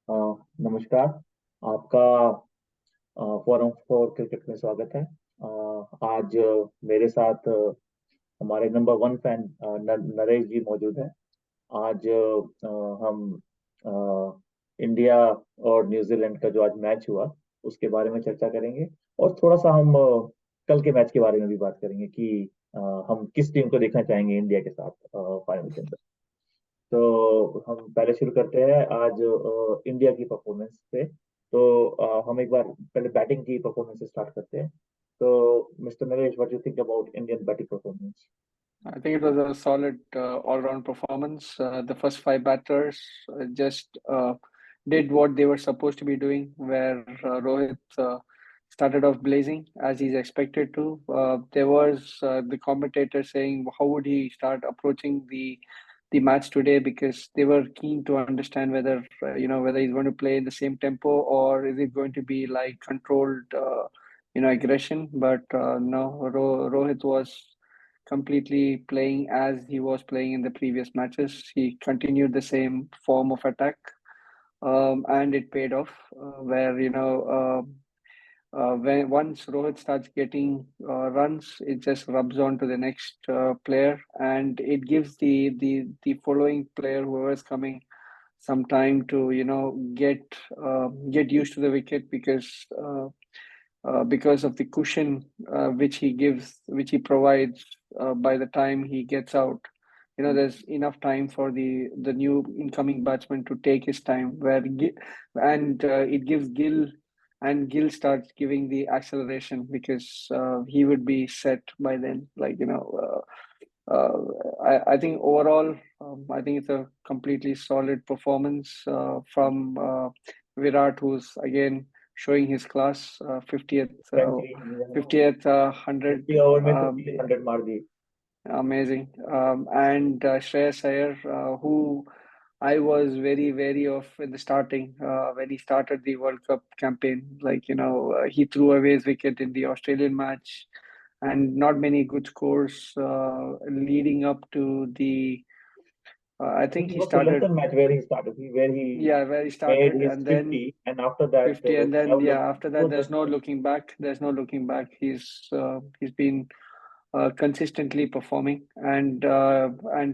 अ, नमस्कार। आपका forum for cricket में स्वागत है। आज मेरे साथ हमारे नंबर वन फैन नरेश जी मौजूद हैं। आज हम इंडिया और न्यूजीलैंड का जो आज मैच हुआ उसके बारे में चर्चा करेंगे, और थोड़ा सा हम कल के मैच के बारे में भी बात करेंगे कि अ, हम किस टीम को देखना चाहेंगे इंडिया के साथ फाइनल के अंदर। तो हम पहले शुरू करते हैं आज इंडिया की परफॉर्मेंस से। तो हम एक बार पहले बैटिंग की परफॉर्मेंस से स्टार्ट करते हैं। तो mister Naresh, what you think about Indian batting performance? I think it was a solid all-round performance. The first five batters just did what they were supposed to be doing, where Rohit started off blazing as he's expected to. There was the commentator saying how would he start approaching the match today, because they were keen to understand whether whether he's going to play in the same tempo or is it going to be like controlled aggression. But no, Rohit was completely playing as he was playing in the previous matches. He continued the same form of attack, and it paid off. Where when once Rohit starts getting runs, it just rubs on to the next player, and it gives the following player, whoever is coming, some time to get used to the wicket, because of the cushion which he provides by the time he gets out. There's enough time for the new incoming batsman to take his time. And it gives Gill, and Gill starts giving the acceleration because he would be set by then. I think overall, I think it's a completely solid performance from Virat, who's again showing his class. 50th, century, 50th, 100. 50 over में Um, 100 मार दी। Amazing. And Shreyas Iyer, who I was very wary of in the starting when he started the World Cup campaign. He threw away his wicket in the Australian match, and not many good scores leading up to the. I I think think it he was Sri started, Lankan match where he started, where he yeah, where he made started, his and then 50, and after that 50, and then developed. yeah, after It that, was there's just no looking back. There's no looking back. He's been consistently performing, and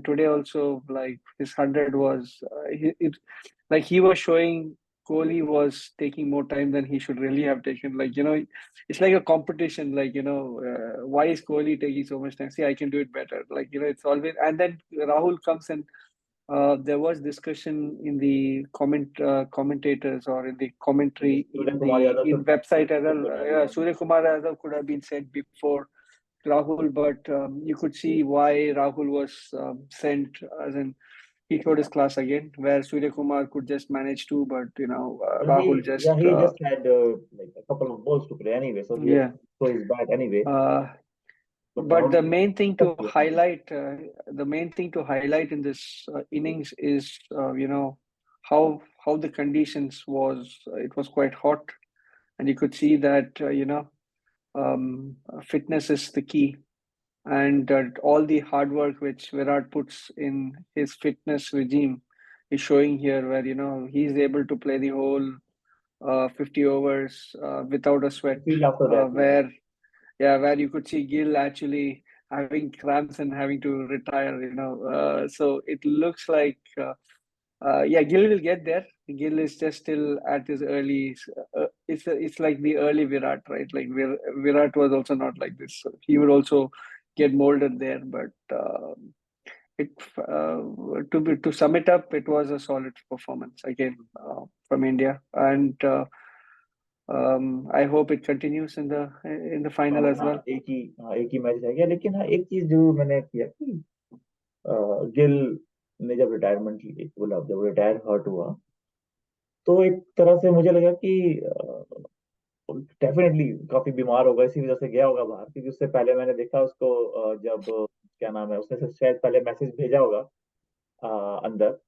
today also, like, his 100 was like he was showing Kohli was taking more time than he should really have taken. It's like a competition. Why is Kohli taking so much time? See, I can do it better. It's always. And then Rahul comes, and there was discussion in the commentators or in the commentary Surya in Kumar the Yadav in website as well. could Yeah, Surya Kumar Yadav could have been sent before Rahul, but you could see why Rahul was sent, as in he showed his class again, where Surya Kumar could just manage to, but Yeah, Rahul just he just had like a couple of balls to play anyway, so he had yeah. to throw his bat anyway. Uh, But but Rahul, the main thing to highlight in this innings is how the conditions was. It was quite hot, and you could see that fitness is the key, and all the hard work which Virat puts in his fitness regime is showing here, where he's able to play the whole 50 overs without a you sweat. feel after that, yeah. Where you could see Gill actually having cramps and having to retire. So it looks like yeah, Gill will get there. Gill is just still at his early. It's like the early Virat, right? Like Virat was also not like this. So he would also get molded there. But it to sum it up, it was a solid performance again from India, and I hope it continues in the final as well. एक ही match रह गया, लेकिन हाँ, एक चीज जो मैंने किया कि गिल ने जब रिटायरमेंट ली, बोला जब रिटायर हर्ट हुआ, तो एक तरह से मुझे लगा कि डेफिनेटली काफी बीमार होगा, इसी वजह से गया होगा बाहर, क्योंकि उससे पहले मैंने देखा उसको जब क्या नाम है, उसने शायद पहले मैसेज भेजा होगा अंदर।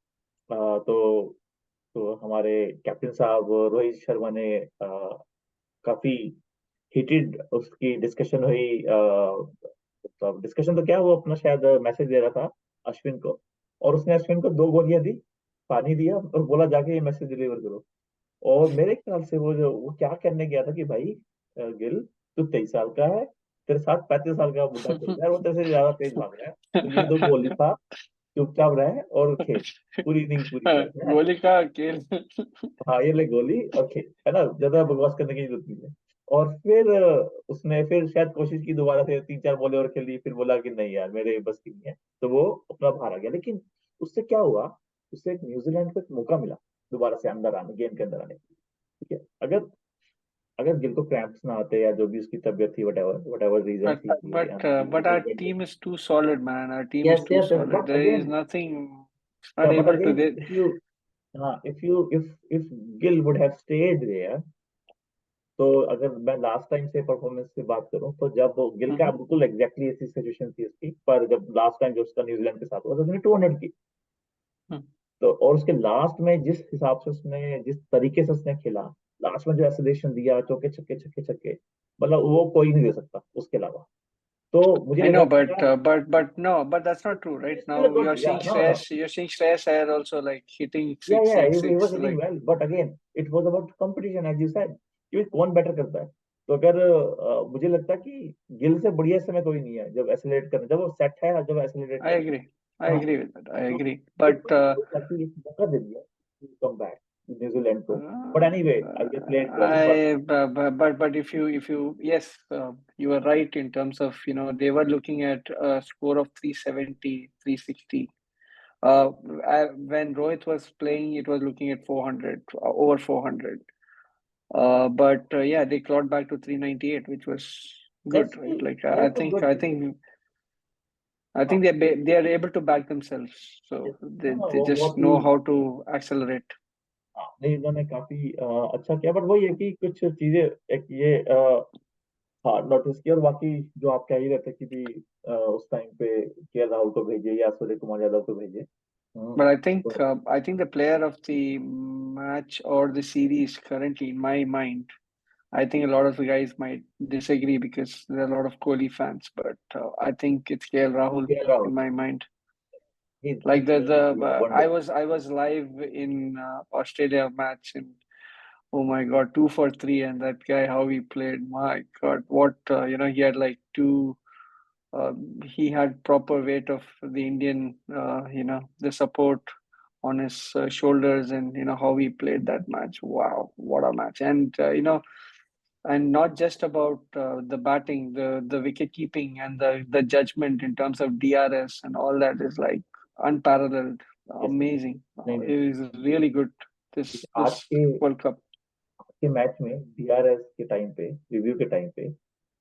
तो हमारे कैप्टन साहब रोहित शर्मा ने काफी हीटेड उसकी डिस्कशन हुई। तो डिस्कशन तो क्या, वो अपना शायद मैसेज दे रहा था अश्विन को, और उसने अश्विन को दो गोलियां दी। पानी दिया और बोला जाके ये मैसेज डिलीवर करो। और मेरे ख्याल से वो क्या करने गया था कि भाई गिल, तू 23 साल का है, तेरे साथ 35 साल का बुढ़ा खेल रहा है, वो तेरे से ज्यादा तेज भाग रहा है, तो ये दो गोली खा, चुपचाप रहे और खेल, पूरी इनिंग पूरी कर है। गोली का खेल। हाँ ये ले गोली और खेल, है ना, ज्यादा बकवास करने की जरूरत नहीं है। और फिर उसने फिर शायद कोशिश की दोबारा से, 3 4 बॉलें और खेली, फिर बोला कि नहीं यार मेरे बस की नहीं है, तो वो अपना बाहर आ गया। लेकिन उससे क्या हुआ, उससे एक न्यूजीलैंड को एक मौका मिला दोबारा से अंदर आने, गेम के अंदर आने के लिए। ठीक है, अगर अगर गिल को क्रैम्प्स ना आते या जो भी उसकी तबियत थी, whatever whatever reason But थी कि but our team is too solid, man. Our team is yes too yes, solid. But There is again, nothing. It's not able to. Again if you, हाँ if Gill would have stayed there, तो अगर मैं last time से performance से बात करूं, तो जब गिल का Mhm. बिल्कुल एग्जैक्टली ऐसी सिचुएशन थी उसकी, पर जब लास्ट टाइम जो उसका न्यूजीलैंड के साथ हुआ तो उसने 200 की। Hmm. तो और उसके लास्ट में जिस हिसाब से उसने, जिस तरीके से उसने खेला, लास्ट में जो एक्सेलेरेशन दिया, चौके छक्के छक्के छक्के, मतलब वो कोई नहीं दे सकता उसके अलावा। तो मुझे I लगा know, कि but यार, but no, but that's not true, right? Still Now good, you're या seeing no no, Shreyas, you're seeing Shreyas Iyer also like hitting या six, या six, he was six. Hitting Like well, but again it was about competition as you said, कि कौन better करता है। तो अगर मुझे लगता है कि गिल से बढ़िया इस समय कोई नहीं है जब एक्सेलरेट करना, जब वो सेट है, जब एक्सेलरेट I करना agree, I है। हाँ, agree with that. I तो agree, तो but ताकि एक मौका दे दिया कम बैक न्यूजीलैंड को। But anyway, I played well, but but if you yes, you are right in terms of they were looking at a score of 370, 360. Uh, when Rohit was playing, it was looking at 400, over 400. But yeah, they clawed back to 398, which was good, right? Like that's a good, I think they are able to back themselves, so they वो just बहुत ही, know how to accelerate. नहीं इन्होंने काफी अच्छा किया, but वही है कि कुछ चीजें, एक ये हाँ नोटिस किया। और बाकी जो आप कह ही रहे थे कि भी उस टाइम पे के राहुल को भेजे या सूर्य कुमार यादव को भेजे। But तो I think the player of the match or the series currently, in my mind, I think a lot of the guys might disagree because there are a lot of Kohli fans. But I think it's KL Rahul के Rahul, in my mind. He Like playing wonder. I was live in Australia match and oh my God, 2 for 3, and that guy how he played. My God, what he had like two. He had proper weight of the Indian, the support on his shoulders, and how he played that match. Wow, what a match! And and not just about the batting, the wicket keeping, and the judgment in terms of DRS and all that is like unparalleled, yes, amazing. नहीं नहीं, It is really good आज this World Cup. के match में DRS के time पे, review के time पे,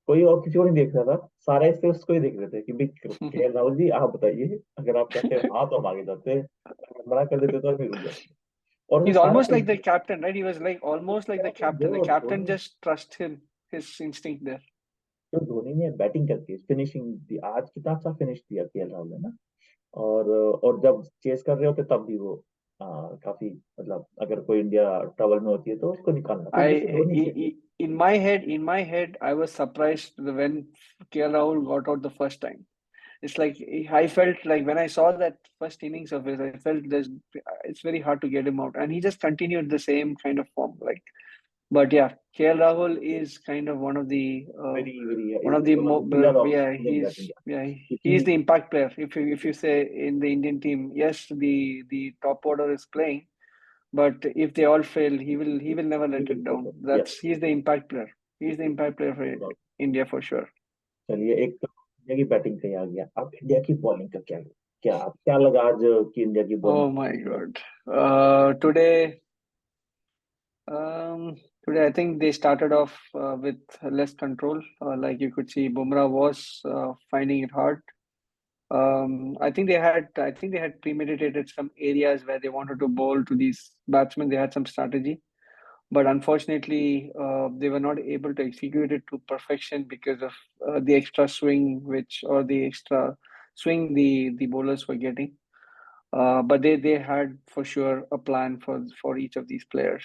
कोई और किसी को नहीं देख रहा था, सारे सिर्फ उसको ही देख रहे थे कि भाई केएल राहुल जी आप बताइए, अगर आप कहते हैं हाँ तो हम आगे जाते हैं, अगर मना कर देते तो हम रुक जाते। और उसने He's सारा almost like the कुछ, captain, right? He was like almost like the captain. The जो captain Dhoni, just trust him, his instinct there. जो धोनी ने बैटिंग करके फिनिशिंग दी आज, कितना अच्छा फिनिश दिया केएल राहुल ने ना। और जब चेस कर रहे होते तब भी वो काफी, मतलब अगर कोई इंडिया ट्रबल में होती है तो उसको निकालना, तो जैसे धोनी चाहिए। In my head, I was surprised when KL Rahul got out the first time. It's like I felt like when I saw that first innings of his, I felt it's very hard to get him out, and he just continued the same kind of form. Like, but yeah, KL Rahul is kind of very very one of is the one of the pillar of yeah, Indian batting, he's क्योंकि the impact player. If you say in the Indian team, yes, the top order is playing, but if they all fail, he will never he let will it step down. up, yes, That's He's the impact player. He's the impact player for no doubt। India for sure. चलिए, एक तो India की batting का ही आ गया, अब India की bowling का क्या, क्या लगा आज कि इंडिया की bowling. Oh my God. Today, today I think they started off with less control. Like you could see, Bumrah was finding it hard. I think they had premeditated some areas where they wanted to bowl to these batsmen. They had some strategy, but unfortunately, they were not able to execute it to perfection because of the extra swing, or the extra swing the bowlers were getting. But they had for sure a plan for each of these players.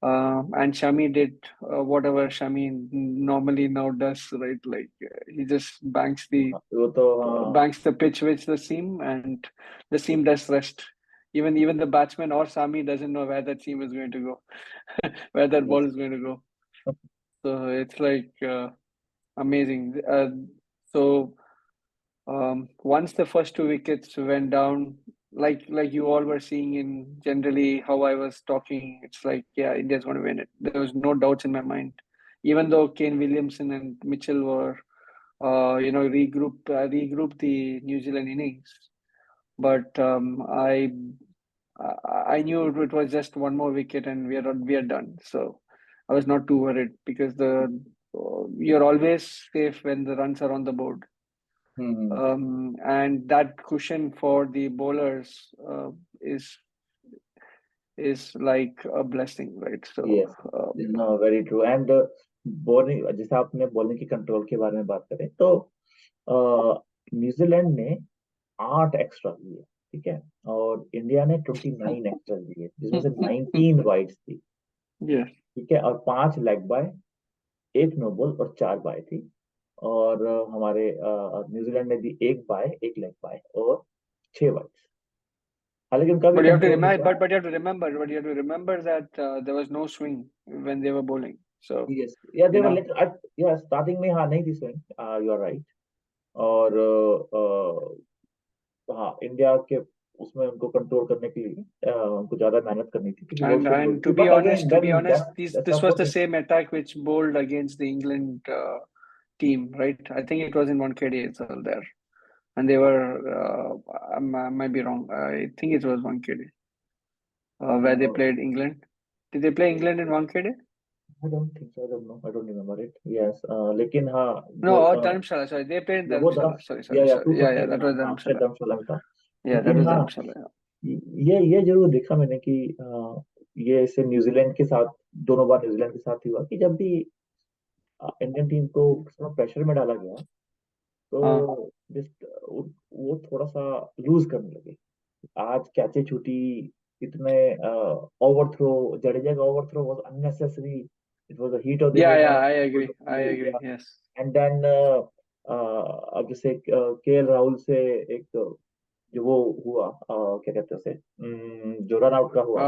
And Shami did whatever Shami normally now does, right? Like he just वो तो banks the pitch with the seam, and the seam does rest. Even the batsman or Sami doesn't know where that seam is going to go, where that ball Yes. is going to go. So it's like amazing. So once the first two wickets went down, like you all were seeing in generally how I was talking, it's like, yeah, India's going to win it. There was no doubts in my mind, even though Kane Williamson and Mitchell were regroup the New Zealand innings. But I knew it was just one more wicket and we are done. So I was not too worried because the you're always safe when the runs are on the board. Hmm. And that cushion for the bowlers is is like a blessing, right? So yes, know very true and bowling, जैसे आपने bowling की control के बारे में बात करें तो New Zealand ने 8 एक्स्ट्रा लिए, ठीक है, और इंडिया ने 29 एक्स्ट्रा लिए जिसमें से 19 वाइड्स थी, yes. ठीक है, और 5 लेग बाय, एक नो बॉल और 4 बाय थी, और हमारे न्यूजीलैंड ने दी एक बाय, एक लेग बाय और 6 वाइड्स। हालांकि उनका भी But you have to control remember, हुआ। but you have to remember that there was no swing when they were bowling. So yes, या you देवर know, लेटर, या स्टार्टिंग में हाँ नहीं थी स्विंग, यू आर राइट। और हाँ, India के उसमें उनको कंट्रोल करने के लिए उनको ज्यादा मेहनत करनी थी क्योंकि बहुत स्विंग हो and रही थी, but again to be then honest, that's this was of the same attack which bowled against the England team, right? I think it was in Wankhede as well there, and they were I might be wrong. I think it was Wankhede where they played England. Did they play England in Wankhede? I don't think so, I don't know, I don't remember it, yes, लेकिन हाँ No, जो or Dharamshala. Sorry, they played in या वो धर्म, Dharamshala. Sorry, या sorry. Yeah, 250 that में, हाँ was हाँ, शायद Dharamshala. धर्मशाला में था। Yeah, that लेकिन was हाँ, Dharamshala. Yeah. ये जरूर देखा मैंने कि ये इससे न्यूजीलैंड के साथ, दोनों बार न्यूजीलैंड के साथ हुआ कि जब भी इंडियन टीम को प्रेशर में डाला गया हाँ, तो जस्ट वो थोड़ा सा लूज करने लगे। आज कैचे छूटी, इतने ओवरथ्रो, जडेजा का overthrow was unnecessary, it was the heat of the yeah, yeah. Moment, I it was agree. I agree. The, Yes. And then अब जैसे के एल राहुल से एक जो वो हुआ, क्या कहते हैं उसे, जो रन आउट का हुआ,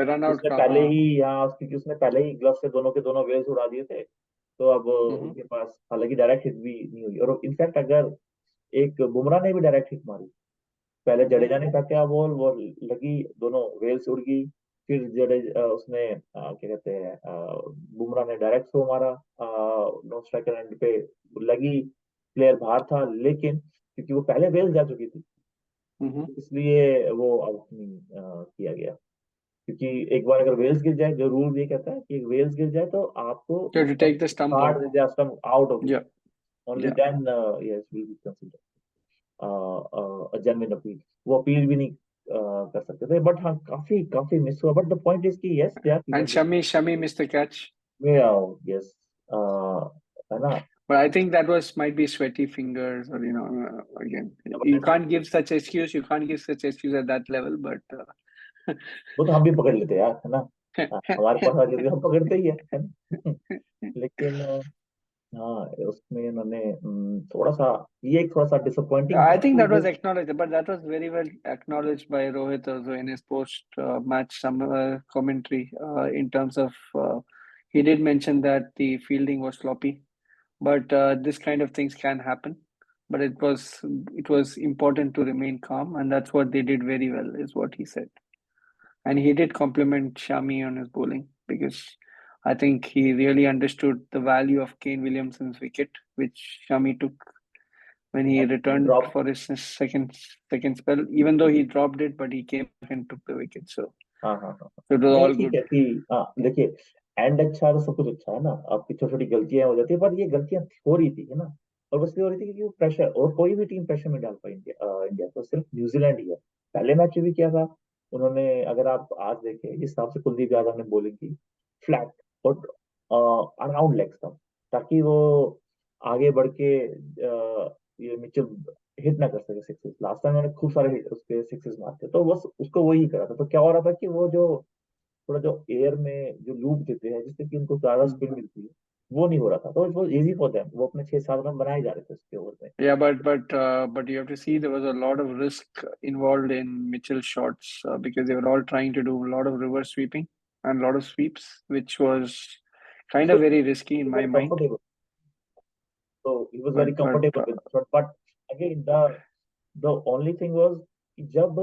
Run out उसने का पहले हाँ. ही यहाँ, क्योंकि उसने पहले ही ग्लव से दोनों के दोनों वेल्स उड़ा दिए थे, तो अब Mm-hmm. उनके पास, हालांकि डायरेक्ट हिट भी नहीं हुई, और इनफैक्ट अगर एक बुमराह ने भी डायरेक्ट हिट मारी, पहले Mm-hmm. जडेजा ने फेंका बॉल, वो लगी, दोनों वेल्स उड़ गई, फिर उसने क्या कहते हैं, बुमराह ने डायरेक्ट थ्रो मारा, नो स्ट्राइकर एंड पे लगी, प्लेयर बाहर था, लेकिन क्योंकि वो पहले वेल्स जा चुकी थी Mm-hmm. इसलिए वो आउट नहीं किया गया, क्योंकि एक बार अगर वेल्स गिर जाए, जो रूल ये कहता है कि एक वेल्स गिर जाए तो आपको You have to stump take the stump काट out. दे जाए, स्टंप आउट हो गई, Yeah, only yeah. Then yes will be consider genuine appeal, वो अपील भी नहीं कर सकते थे, बट हाँ काफी काफी मिस हुआ, बट द पॉइंट इज कि yes they are And keeping Shami missed the catch. It, yes, है ना। But I think that was might be sweaty fingers or again you can't give such excuse. You can't give such excuse at that level. But वो तो हम भी पकड़ लेते यार, है ना, हमारे पास आ जाती है, हम पकड़ते ही है ना? लेकिन हाँ, उसमें उन्होंने थोड़ा सा, ये एक थोड़ा सा डिसअपॉइंटिंग I था think कि that वो, was acknowledged. But that was very well acknowledged by Rohit also in his post match commentary. In terms of he did mention that the fielding was sloppy. But this kind of things can happen. But it was important to remain calm, and that's what they did very well, is what he said. And he did compliment Shami on his bowling because I think he really understood the value of Kane Williamson's wicket, which Shami took when he returned drop, for his second spell. Even though he dropped it, but he came back and took the wicket. So, हाँ हाँ हाँ, so it was नहीं all ठीक good. है कि हाँ देखिए, and अच्छा है तो सब कुछ अच्छा है ना, आपकी छोटी छोटी गलतियां हो जाती है, पर ये गलतियां हो रही थी, है ना, और बस ये हो रही थी क्योंकि वो प्रेशर, और कोई भी टीम प्रेशर में डाल पाई इंडिया तो सिर्फ न्यूजीलैंड ही है। पहले मैच में भी किया था उन्होंने, अगर आप आज देखें जिस हिसाब से कुलदीप यादव ने बॉलिंग की, फ्लैट और अराउंड लेग स्टम्प, ताकि वो आगे बढ़ के ये मिचेल हिट ना कर सके सिक्सेस। लास्ट टाइम उन्होंने खूब सारे हिट उसके सिक्सेस मारते, तो बस उसको वही करा था, तो क्या हो रहा था कि वो जो थोड़ा जो एयर में जो लूप देते हैं जिससे कि उनको ज्यादा Hmm. स्पिन मिलती है, वो नहीं हो रहा था, तो it was easy for them, वो अपने 6-7 रन बनाए जा रहे थे उसके ओवर में। Yeah, but you have to see there was a lot of risk involved in Mitchell's shots because they were all trying to do a lot of reverse sweeping and a lot of sweeps, which was kind So of very risky in my very mind. comfortable, so he was very But comfortable with the shot, but again the only thing was कि जब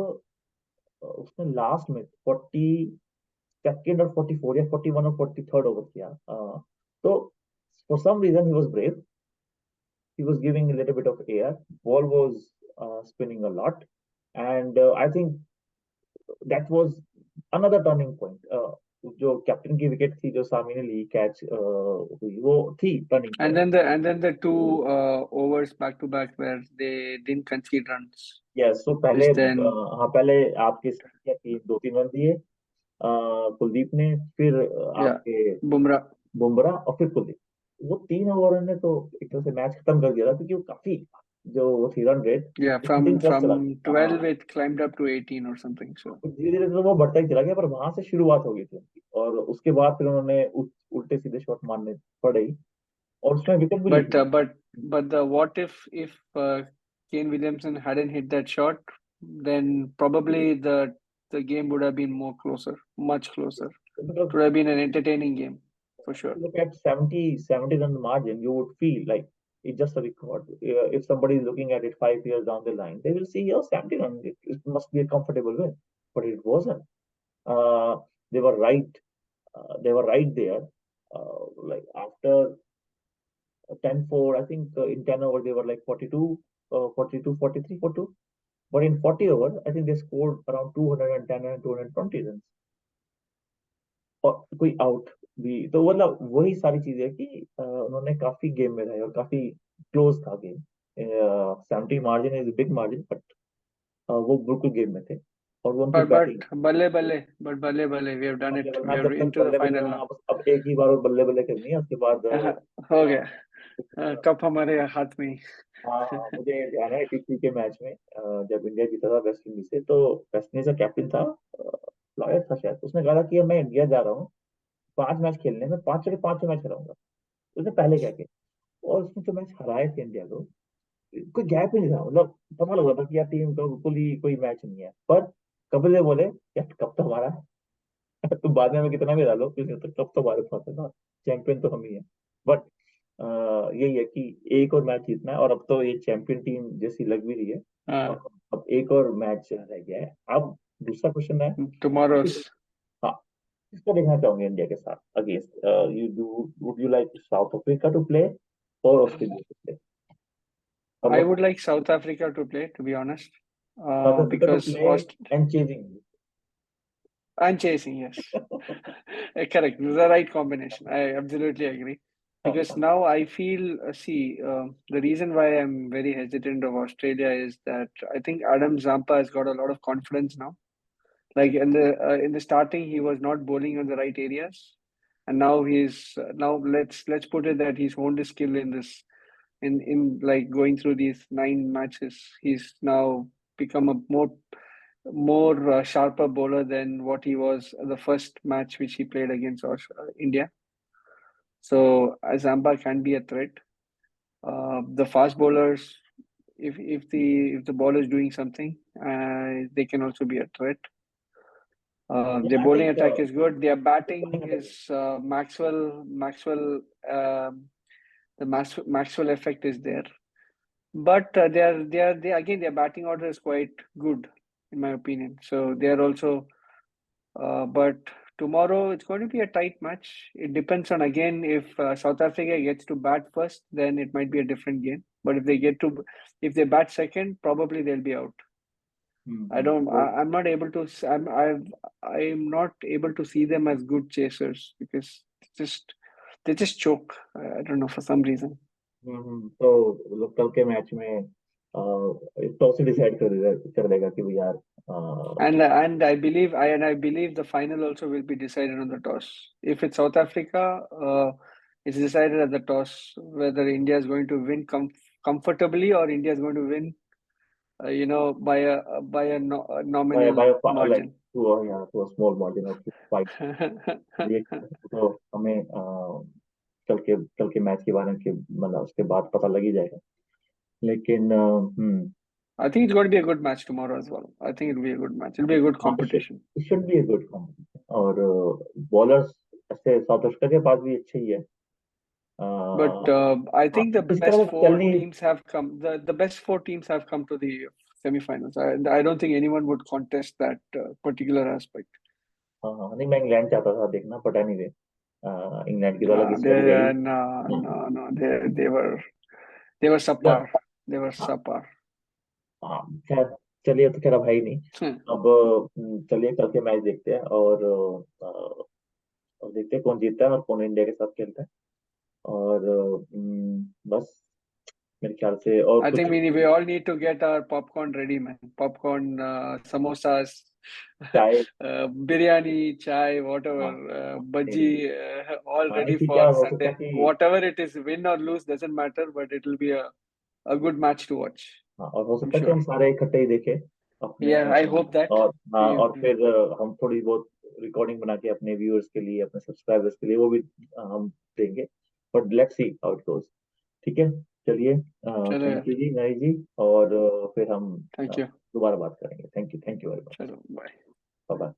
उसने last में 42nd और 44 या 41 और 43rd over किया, तो for some reason he was brave, he was giving a little bit of air, ball was spinning a lot, and I think that was another turning point. जो captain की wicket थी, जो सामी ने ली catch हुई, वो थी turning and point. then the two overs back to back where they didn't concede runs, yes, तो पहले which then हाँ, पहले आपके क्या थी, 2-3 रन दिए कुलदीप ने, फिर yeah, आपके Bumrah. बुमराह और फिर कुलदीप, वो 3 ओवर ने तो एक तरह से मैच खत्म कर दिया था, क्योंकि वो काफी जो वो थी run rate, Yeah, hitting plus चला from गया। हाँ, 12 it climbed up to 18 or something. So, धीरे धीरे तो वो बढ़ता ही चला गया, पर वहां से शुरुआत हो गई थी उनकी, और उसके बाद फिर उन्होंने उल्टे सीधे शॉट मारने पड़े ही, और उसमें विकेट भी ली but थी। uh, but but the what if Kane Williamson hadn't hit that shot, then probably the game would have been more closer, much closer. It Because would have been an entertaining game for if sure. you look at 70 run margin, you would feel like it's just a record. If somebody is looking at it 5 years down the line, they will see, oh, 70 run, it must be a comfortable win. But it wasn't. Uh, they were right. They were right there. Like after 10-4, I think in 10 overs they were like 42, 42, 43 for two. But in 40 overs, I think they scored around 210 and 220 runs. और कोई out भी, तो मतलब वही सारी चीजें कि उन्होंने काफी गेम में रहे और काफी क्लोज था game. 70 margin is big margin, but वो बिल्कुल गेम में थे, और वो उनकी batting. Balle balle, we have done अब it. जब We हाँ, are जब तक into the बल्ले बल्ले, final हाँ, now. अब एक ही बार और बल्ले बल्ले करनी है, उसके बाद हो गया, कप हमारे हाथ में ही। हाँ हाँ, मुझे ध्यान है 83 के मैच में जब इंडिया जीता था वेस्ट इंडीज से, तो वेस्ट इंडीज का कैप्टन था लॉयड था शायद, उसने कहा था कि अब मैं इंडिया जा रहा हूँ 5 मैच खेलने में, 5 के 5 मैच हराऊंगा। उसने पहले क्या किया, और उसने जो मैच हराए थे इंडिया को, कोई गैप ही नहीं था, मतलब पता लग रहा था कि यार टीम का बिल्कुल ही कोई मैच नहीं है। पर कपिल देव बोले यार कप तो हमारा है, तुम बाद में हमें कितना भी डालो, क्योंकि तो कप तो हमारे पास है ना, चैंपियन तो हम ही है। बट यही है कि एक और मैच जीतना है, और अब तो ये चैंपियन टीम जैसी लग भी रही है, हाँ, और अब एक और मैच रह गया है। अब दूसरा क्वेश्चन है, tomorrow's. हाँ, किसको देखना चाहोगे इंडिया के साथ against, you do would you like South Africa to play और ऑस्ट्रेलिया टू प्ले, और I व्हाट, would like South Africa to play, to be honest, South Africa to because play and chasing? I'm chasing, yes. Correct. This is the right combination. I absolutely agree. Because now I feel, the reason why I'm very hesitant of Australia is that I think Adam Zampa has got a lot of confidence now. Like in the starting, he was not bowling on the right areas, and now he's now let's put it that he's honed his skill in this in like going through these 9 matches. He's now become a more sharper bowler than what he was the first match which he played against India. So Zamba can be a threat. The fast bowlers, if the ball is doing something, they can also be a threat. Yeah, Their I bowling think attack is good. Their batting bowling attack is, is Maxwell. The Maxwell effect is there, but they again their batting order is quite good in my opinion. So they are also. But tomorrow it's going to be a tight match. It depends on again if South Africa gets to bat first, then it might be a different game. But if they bat second, probably they'll be out. I don't. वो I'm not able to. I'm not able to see them as good chasers because just they just choke. I don't know for some reason. तो मतलब कल के match में toss ही decide कर देगा कि भी यार And I believe the final also will be decided on the toss. If it's South Africa, it's decided at the toss whether India is going to win comfortably or India is going to win, by a nominal like margin. To a small margin और 5, ये तो हमें कल के match के बारे में मतलब उसके बाद पता लग ही जाएगा। लेकिन I think it's going to be a good match tomorrow as well. I think it'll be a good match. It'll be a good हाँ, competition. It should be a good competition. और बॉलर्स ऐसे south Africa के पास भी अच्छे ही है। But हाँ, I think the इस तरह best वो चल four नहीं। teams have come. The best four teams have come to the semifinals. I don't think anyone would contest that particular aspect. हाँ हाँ, नहीं मैं इंग्लैंड चाहता था देखना, बट एनीवे इंग्लैंड की तो अलग स्टोरी They रहेगी। no हाँ, no no. They were चल, subpar. They were हाँ subpar. हाँ, खैर चलिए, तो खैर अब है ही नहीं। Hmm. अब चलिए कल के मैच देखते हैं, और देखते हैं कौन जीतता है और कौन इंडिया के साथ खेलता है। और बस मेरे ख्याल से और I कुछ। think we all need to get our popcorn ready, man. Popcorn, samosas, चाय। biryani, chai, whatever, हाँ, नहीं bhaji, नहीं। all हाँ, ready इसी क्या for हो सकता Sunday. है कि, Whatever it is, win or lose doesn't matter, but it will be a good match to watch. हाँ, और हो I'm सकता है कि sure. हम सारे इकट्ठे ही देखें अपने। Yeah, I hope that. और हाँ, We, और फिर हम थोड़ी बहुत रिकॉर्डिंग बना के अपने व्यूअर्स के लिए, अपने सब्सक्राइबर्स के लिए वो भी हम देंगे। But let's see how it goes. ठीक है, चलिए, चलो थैंक यार. यू जी नरी जी। और फिर हम Thank you. दोबारा बात करेंगे। Thank you very much. चलो, bye. Bye bye.